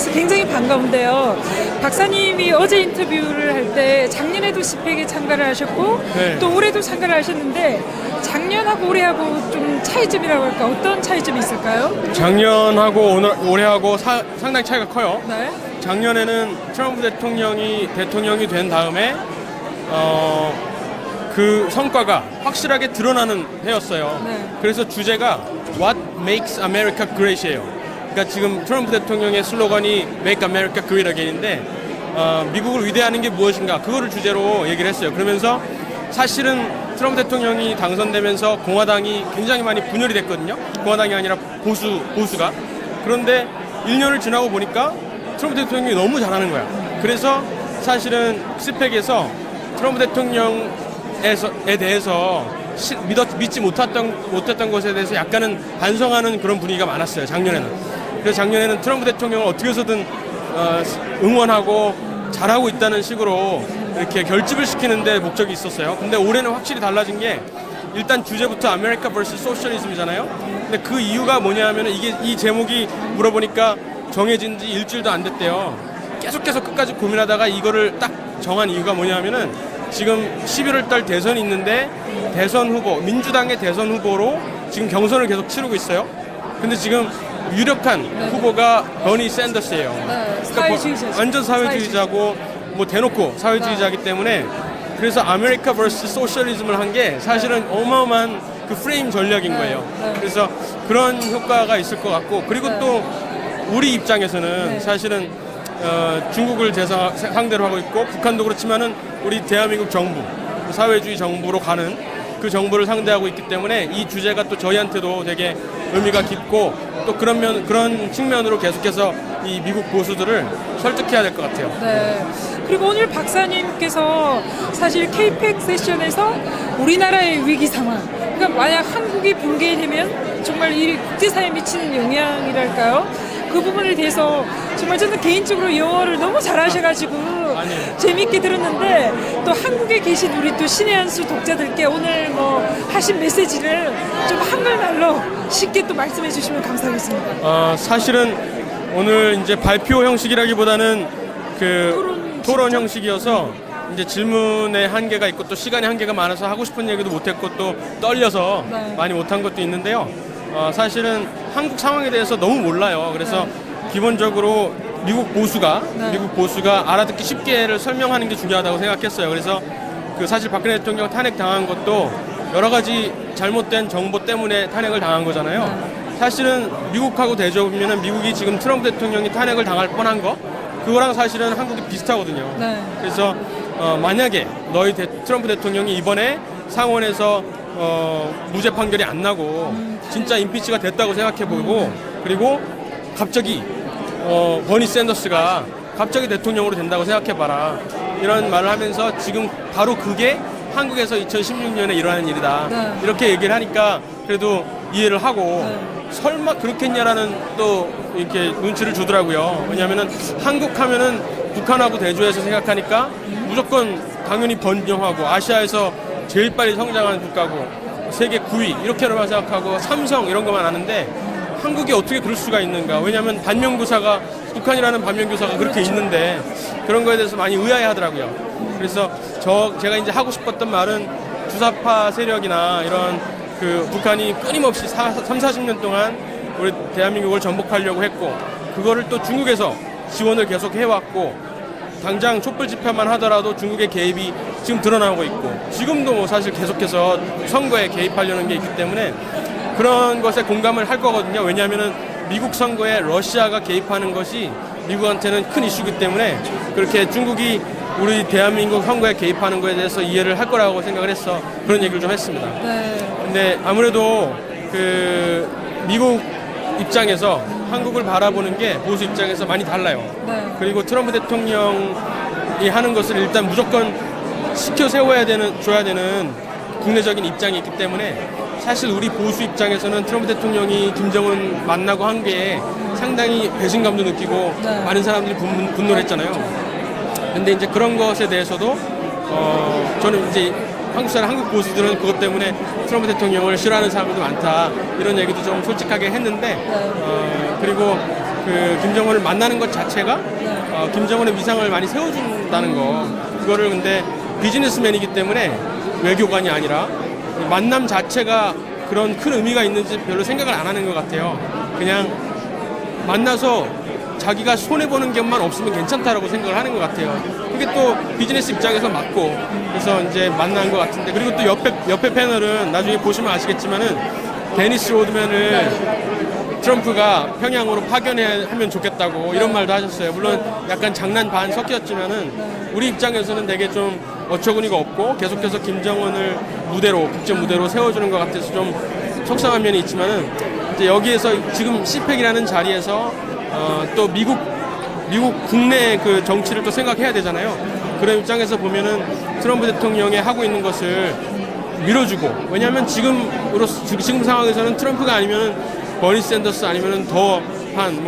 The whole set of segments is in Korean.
뵈서 굉장히 반가운데요. 박사님이 어제 인터뷰를 할 때 작년에도 스펙에 참가를 하셨고 네. 또 올해도 참가를 하셨는데 작년하고 올해하고 좀 차이점이라고 할까 어떤 차이점이 있을까요? 작년하고 올해하고 상당히 차이가 커요. 네. 작년에는 트럼프 대통령이 된 다음에 그 성과가 확실하게 드러나는 해였어요. 네. 그래서 주제가 What Makes America Great이에요. 그러니까 지금 트럼프 대통령의 슬로건이 Make America Great Again인데 미국을 위대하는 게 무엇인가 그거를 주제로 얘기를 했어요. 그러면서 사실은 트럼프 대통령이 당선되면서 공화당이 굉장히 많이 분열이 됐거든요. 공화당이 아니라 보수가. 그런데 1년을 지나고 보니까 트럼프 대통령이 너무 잘하는 거야. 그래서 사실은 스펙에서 트럼프 대통령에 대해서 믿지 못했던 것에 대해서 약간은 반성하는 그런 분위기가 많았어요. 작년에는. 그래서 작년에는 트럼프 대통령을 어떻게 해서든 응원하고 잘하고 있다는 식으로 이렇게 결집을 시키는데 목적이 있었어요. 근데 올해는 확실히 달라진 게 일단 주제부터 아메리카 vs 소셜리즘이잖아요. 근데 그 이유가 뭐냐면 이 제목이 물어보니까 정해진 지 일주일도 안 됐대요. 계속 끝까지 고민하다가 이거를 딱 정한 이유가 뭐냐면은 지금 11월 달 대선이 있는데 민주당의 대선 후보로 지금 경선을 계속 치르고 있어요. 근데 지금 유력한 후보가 버니 샌더스예요. 네. 그러니까 완전 사회주의자고 뭐 대놓고 사회주의자이기 때문에 그래서 아메리카 vs 소셜리즘을 한 게 사실은 어마어마한 그 프레임 전략인 거예요. 그래서 그런 효과가 있을 것 같고 그리고 또 우리 입장에서는 사실은 중국을 상대로 하고 있고 북한도 그렇지만은 우리 대한민국 정부 사회주의 정부로 가는 그 정부를 상대하고 있기 때문에 이 주제가 또 저희한테도 되게 의미가 깊고 또 그런 측면으로 계속해서 이 미국 보수들을 설득해야 될 것 같아요. 네. 그리고 오늘 박사님께서 사실 K-PAC 세션에서 우리나라의 위기 상황, 그러니까 만약 한국이 붕괴되면 정말 이 국제사회에 미치는 영향이랄까요? 그 부분에 대해서 정말 저는 개인적으로 영어를 너무 잘하셔가지고 재미있게 들었는데 또 한국에 계신 우리 또 신의 한 수 독자들께 오늘 뭐 하신 메시지를 좀 한글말로 쉽게 또 말씀해 주시면 감사하겠습니다. 사실은 오늘 이제 발표 형식이라기보다는 그 토론 형식이어서 이제 질문의 한계가 있고 또 시간의 한계가 많아서 하고 싶은 얘기도 못했고 또 떨려서 많이 못한 것도 있는데요. 사실은 한국 상황에 대해서 너무 몰라요. 그래서 기본적으로 미국 보수가 알아듣기 쉽게를 설명하는 게 중요하다고 생각했어요. 그래서 그 사실 박근혜 대통령 탄핵 당한 것도 여러 가지 잘못된 정보 때문에 탄핵을 당한 거잖아요. 사실은 미국하고 대조하면 미국이 지금 트럼프 대통령이 탄핵을 당할 뻔한 거 그거랑 사실은 한국이 비슷하거든요. 그래서 만약에 트럼프 대통령이 이번에 상원에서 무죄 판결이 안 나고 진짜 임피치가 됐다고 생각해보고 그리고 갑자기 버니 샌더스가 갑자기 대통령으로 된다고 생각해봐라 이런 말을 하면서 지금 바로 그게 한국에서 2016년에 일어나는 일이다 이렇게 얘기를 하니까 그래도 이해를 하고 설마 그렇겠냐라는 또 이렇게 눈치를 주더라고요. 왜냐하면은 한국 하면은 북한하고 대조해서 생각하니까 무조건 당연히 번영하고 아시아에서 제일 빨리 성장하는 국가고 세계 9위 이렇게만 생각하고 삼성 이런 것만 아는데 한국이 어떻게 그럴 수가 있는가. 왜냐하면 북한이라는 반면교사가 그렇게 있는데 그런 거에 대해서 많이 의아해하더라고요. 그래서 제가 이제 하고 싶었던 말은 주사파 세력이나 이런 그 북한이 끊임없이 30-40년 동안 우리 대한민국을 전복하려고 했고 그거를 또 중국에서 지원을 계속 해왔고 당장 촛불 집회만 하더라도 중국의 개입이 지금 드러나고 있고 지금도 뭐 사실 계속해서 선거에 개입하려는 게 있기 때문에 그런 것에 공감을 할 거거든요. 왜냐하면은 미국 선거에 러시아가 개입하는 것이 미국한테는 큰 이슈이기 때문에 그렇게 중국이 우리 대한민국 선거에 개입하는 것에 대해서 이해를 할 거라고 생각을 해서 그런 얘기를 좀 했습니다. 근데 아무래도 그 미국 입장에서 한국을 바라보는 게 보수 입장에서 많이 달라요. 그리고 트럼프 대통령이 하는 것을 일단 무조건 줘야 되는 국내적인 입장이 있기 때문에 사실 우리 보수 입장에서는 트럼프 대통령이 김정은 만나고 한 게 상당히 배신감도 느끼고 많은 사람들이 분노를 했잖아요. 근데 이제 그런 것에 대해서도 저는 이제 한국 보수들은 그것 때문에 트럼프 대통령을 싫어하는 사람들도 많다 이런 얘기도 좀 솔직하게 했는데 그리고 그 김정은을 만나는 것 자체가 김정은의 위상을 많이 세워준다는 거. 그거를 근데 비즈니스맨이기 때문에 외교관이 아니라 만남 자체가 그런 큰 의미가 있는지 별로 생각을 안 하는 것 같아요. 그냥 만나서 자기가 손해보는 것만 없으면 괜찮다라고 생각을 하는 것 같아요. 그게 또 비즈니스 입장에서 맞고, 그래서 이제 만난 것 같은데, 그리고 또 옆에 패널은 나중에 보시면 아시겠지만은 데니스 로드맨을 트럼프가 평양으로 파견하면 좋겠다고 이런 말도 하셨어요. 물론 약간 장난 반 섞였지만은 우리 입장에서는 되게 좀 어처구니가 없고 계속해서 김정은을 국제 무대로 세워주는 것 같아서 좀 속상한 면이 있지만은 이제 여기에서 지금 CPEC이라는 자리에서 또 미국 국내 그 정치를 또 생각해야 되잖아요. 그런 입장에서 보면은 트럼프 대통령이 하고 있는 것을 밀어주고, 왜냐하면 지금 상황에서는 트럼프가 아니면은 버니 샌더스 아니면은 더한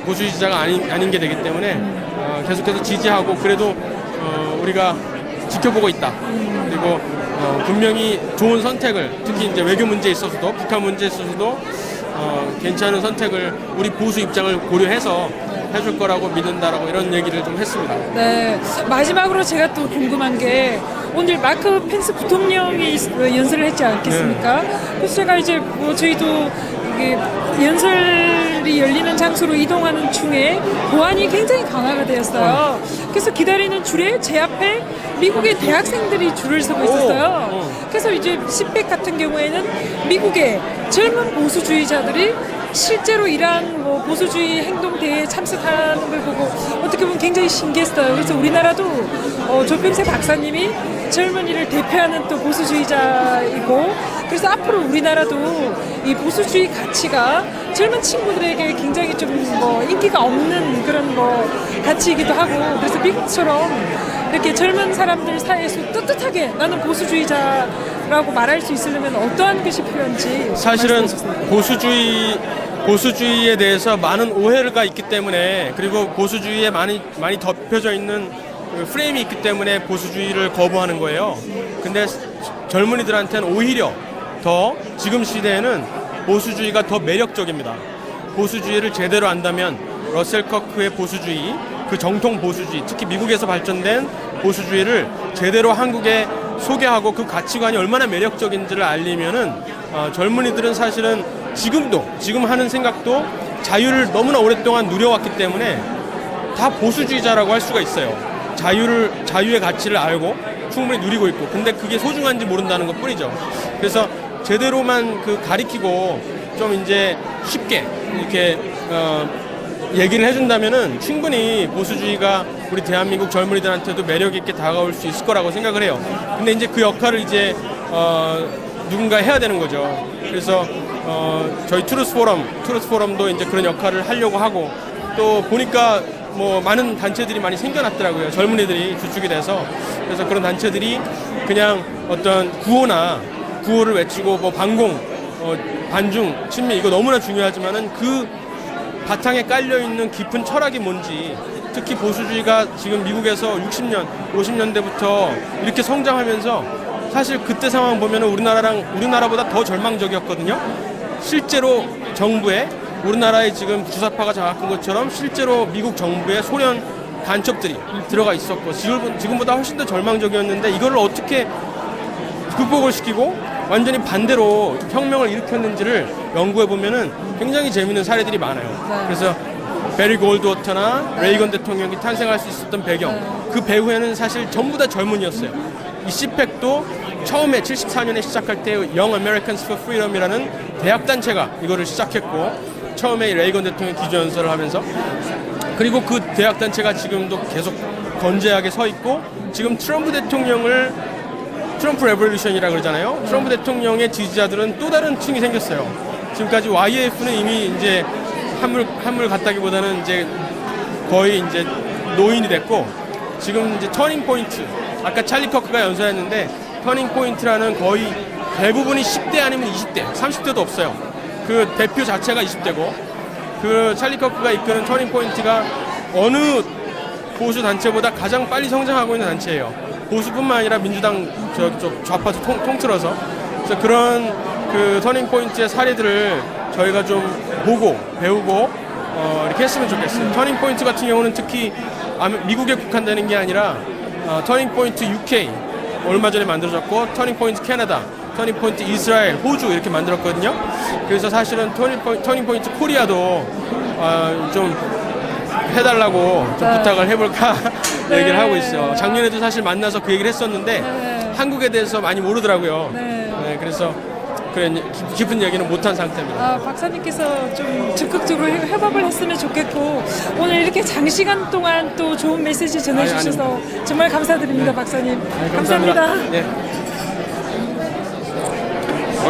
보수 지지자가 아닌 게 되기 때문에 계속해서 지지하고, 그래도 우리가 지켜보고 있다. 그리고 분명히 좋은 선택을, 특히 이제 외교 문제에 있어서도, 북한 문제에 있어서도 괜찮은 선택을 우리 보수 입장을 고려해서 해줄 거라고 믿는다라고 이런 얘기를 좀 했습니다. 네. 마지막으로 제가 또 궁금한 게, 오늘 마크 펜스 부통령이 연설을 했지 않겠습니까? 네. 그래서 제가 이제 저희도 이게 연설이 열리는 장소로 이동하는 중에 보안이 굉장히 강화가 되었어요. 그래서 기다리는 줄에 제 앞에 미국의 대학생들이 줄을 서고 있었어요. 그래서 이제 CPEC 같은 경우에는 미국의 젊은 보수주의자들이 실제로 이러한 보수주의 행동대회에 참석하는 걸 보고 어떻게 보면 굉장히 신기했어요. 그래서 우리나라도 조평세 박사님이 젊은이를 대표하는 또 보수주의자이고, 그래서 앞으로 우리나라도 이 보수주의 가치가 젊은 친구들에게 굉장히 좀 인기가 없는 그런 가치이기도 하고, 그래서 미국처럼 이렇게 젊은 사람들 사이에서 떳떳하게 나는 보수주의자라고 말할 수 있으려면 어떠한 것이 필요한지. 사실은 보수주의에 대해서 많은 오해가 있기 때문에, 그리고 보수주의에 많이 덮여져 있는 그 프레임이 있기 때문에 보수주의를 거부하는 거예요. 근데 젊은이들한테는 오히려 더 지금 시대에는 보수주의가 더 매력적입니다. 보수주의를 제대로 안다면 러셀 커크의 보수주의, 그 정통 보수주의, 특히 미국에서 발전된 보수주의를 제대로 한국에 소개하고 그 가치관이 얼마나 매력적인지를 알리면은 젊은이들은 사실은 지금 하는 생각도 자유를 너무나 오랫동안 누려왔기 때문에 다 보수주의자라고 할 수가 있어요. 자유의 가치를 알고 충분히 누리고 있고, 근데 그게 소중한지 모른다는 것 뿐이죠. 그래서 제대로만 가리키고 좀 이제 쉽게 이렇게 얘기를 해준다면은 충분히 보수주의가 우리 대한민국 젊은이들한테도 매력 있게 다가올 수 있을 거라고 생각을 해요. 근데 이제 그 역할을 이제 누군가 해야 되는 거죠. 그래서 저희 트루스 포럼도 이제 그런 역할을 하려고 하고, 또 보니까 많은 단체들이 많이 생겨났더라고요. 젊은이들이 주축이 돼서. 그래서 그런 단체들이 그냥 어떤 구호를 외치고 반공, 반중, 친미, 이거 너무나 중요하지만은 그 바탕에 깔려있는 깊은 철학이 뭔지, 특히 보수주의가 지금 미국에서 60년, 50년대부터 이렇게 성장하면서 사실 그때 상황 보면은 우리나라보다 더 절망적이었거든요. 실제로 정부에 우리나라에 지금 주사파가 장악한 것처럼 실제로 미국 정부의 소련 간첩들이 들어가 있었고, 지금보다 훨씬 더 절망적이었는데 이거를 어떻게 극복을 시키고 완전히 반대로 혁명을 일으켰는지를 연구해 보면은 굉장히 재미있는 사례들이 많아요. 그래서 베리 골드워터나 레이건 대통령이 탄생할 수 있었던 배경, 그 배후에는 사실 전부 다 젊은이였어요. 이 CPEC도 처음에 74년에 시작할 때 Young Americans for Freedom이라는 대학 단체가 이거를 시작했고, 처음에 레이건 대통령 기조연설을 하면서, 그리고 그 대학 단체가 지금도 계속 건재하게 서 있고, 지금 트럼프 레볼루션이라고 그러잖아요. 트럼프 대통령의 지지자들은 또 다른 층이 생겼어요. 지금까지 YAF는 이미 이제 한물 같다기보다는 이제 거의 이제 노인이 됐고, 지금 이제 터닝 포인트, 아까 찰리 커크가 연설했는데 터닝 포인트라는 거의 대부분이 10대 아니면 20대, 30대도 없어요. 그 대표 자체가 20대고, 그 찰리 커크가 이끄는 터닝 포인트가 어느 보수 단체보다 가장 빨리 성장하고 있는 단체예요. 보수뿐만 아니라 민주당 좌파도 통틀어서. 그래서 그런 그 터닝 포인트의 사례들을 저희가 좀 보고 배우고 이렇게 했으면 좋겠어요. 터닝 포인트 같은 경우는 특히 미국에 국한되는 게 아니라 터닝 포인트 UK 얼마 전에 만들어졌고 터닝 포인트 캐나다, 터닝 포인트 이스라엘, 호주 이렇게 만들었거든요. 그래서 사실은 터닝 포인트 코리아도 좀 해달라고 좀 네. 부탁을 해볼까 네. 얘기를 하고 있어요. 작년에도 사실 만나서 그 얘기를 했었는데 네. 한국에 대해서 많이 모르더라고요. 네. 그래서 깊은 얘기는 못한 상태입니다. 박사님께서 좀 적극적으로 협업을 했으면 좋겠고 오늘 이렇게 장시간 동안 또 좋은 메시지 전해주셔서 정말 감사드립니다. 박사님. 감사합니다. 네.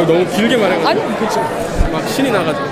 너무 길게 말해가지고 아니, 막 신이 나가지고